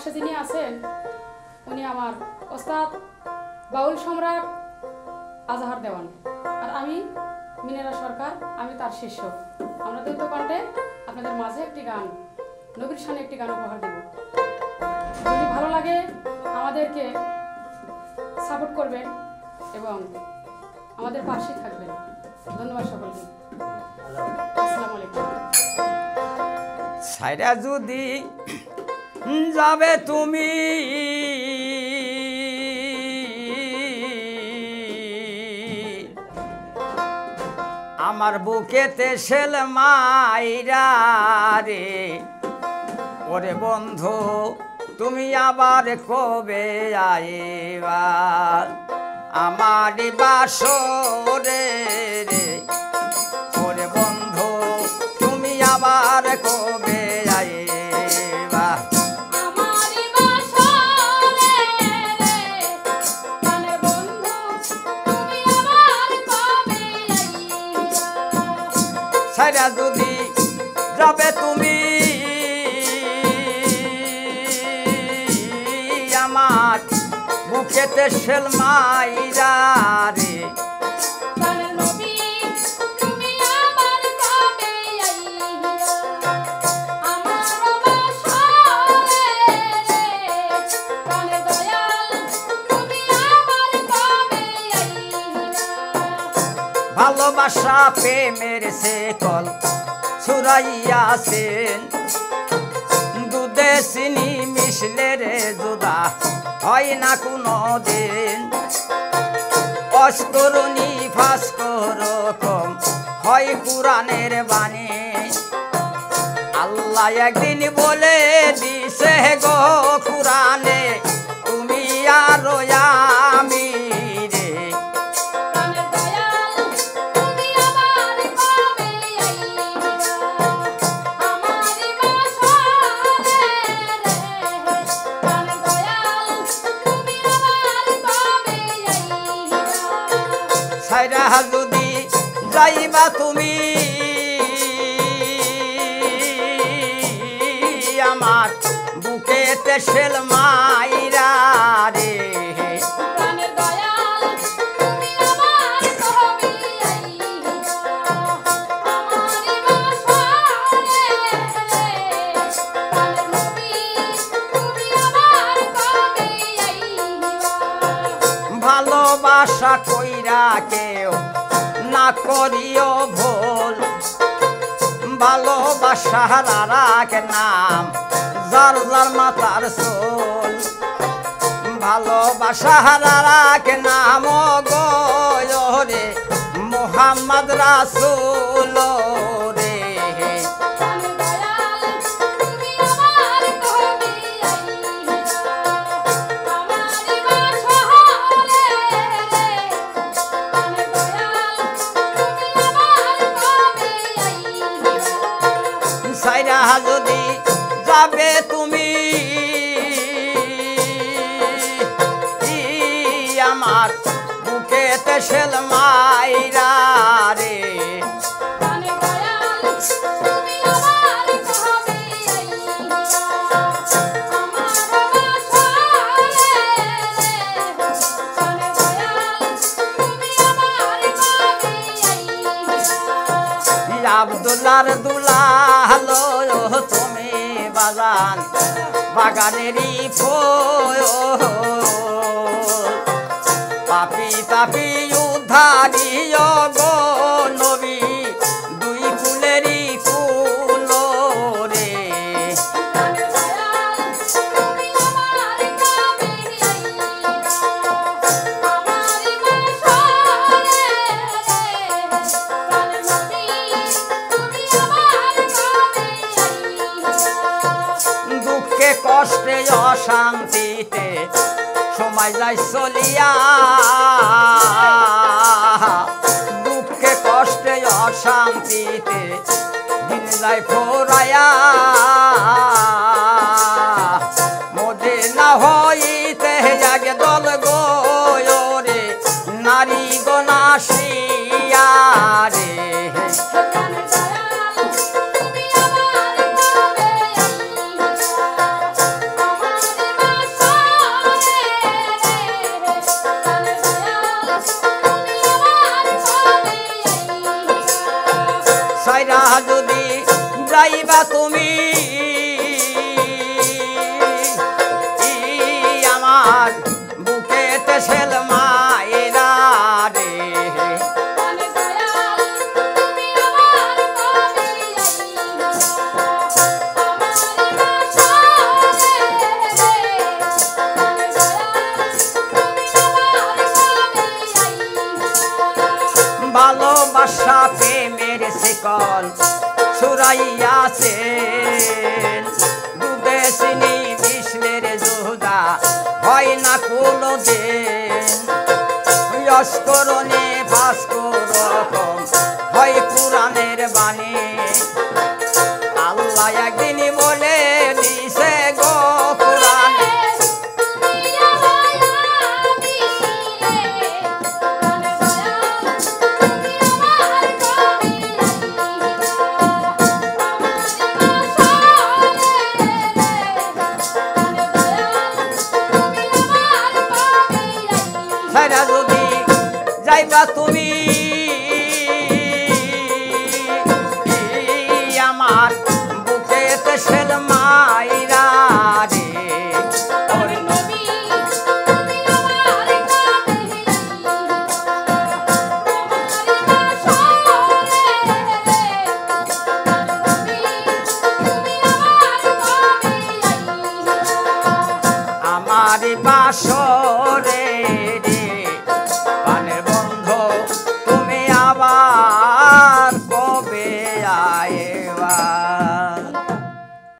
পাশে যিনি আছেন উনি আমার ওস্তাদ বাউল সম্রাট আজহার দেওয়ান, আর আমি মিনারা সরকার, আমি তার শিষ্য। আমরা দ্বৈত কণ্ঠে আপনাদের মাঝে একটি গান, নবীর শানে একটি গান উপহার দেব। যদি ভালো লাগে আমাদেরকে সাপোর্ট করবেন এবং আমাদের পাশে থাকবেন। ধন্যবাদ সকলকে। আসসালামু আলাইকুম। ছাইরা যদি যাবে তুমি আমার বুকেতে শেল মাইরা রে, ওরে বন্ধু তুমি আবার কবে আইবা আমার বাসরে রে, ওরে বন্ধু তুমি আবার কবে আইবা ছাইরা যদি যাবে তুমি আমার বুকেতে শেল মাইরা রে, ভালোবাসা প্রেমের শেকল ছুড়াইয়াছেন, দুধে চিনি মিশলে রে জুদা হয় না কোনো দিন, অস্তরণী ভাস্কর কম হয় কুরআনের বাণী, আল্লাহ একদিন বলে দিছে গো কুরআনে তুমি আর আমি রে, ছাইরা যদি যাইবা তুমি আমার বুকেতে শেল মাইরা রে, ভালোবাসা কইরা কেউ না করিও ভুল, ভালোবাসার আরেক নাম যার যার মাথার চুল, ভালোবাসার আরেক নাম গো রে মুহাম্মদ রাসূল রে, ছাইরা যদি যাবে তুমি আমার বুকেতে শেল মাইরা রে, আব্দুল্লাহর দুলালো তুমি বাগান বাগানেরই ফুল, পাপি তাপি উদ্ধারিও গো নবী দুই ফুলেরই ফুল রে, দুঃখে কষ্টে অশান্তিতে সময় যায় চলিয়া, দুঃখে কষ্টে অশান্তিতে দিন যায় ফুরাইয়া, মোদে না হইতে জাগে দল গো রে নারী গো নাসিয়া রে, যদি যাইবা তুমি আমার বুকেতে ছেল মায়েরা রে ভালোবাসা প্রেমের শিকল ছুরাইয়াছেন দুধে চিনি বিষ্ণের জোদা হয় না কোনো দিন অস্করণে ভাস্করকম হয় পুরাণের বাণী আল্লাহ একদিন বলে দিছে গো পুরাণে যদি যাইবা তুমি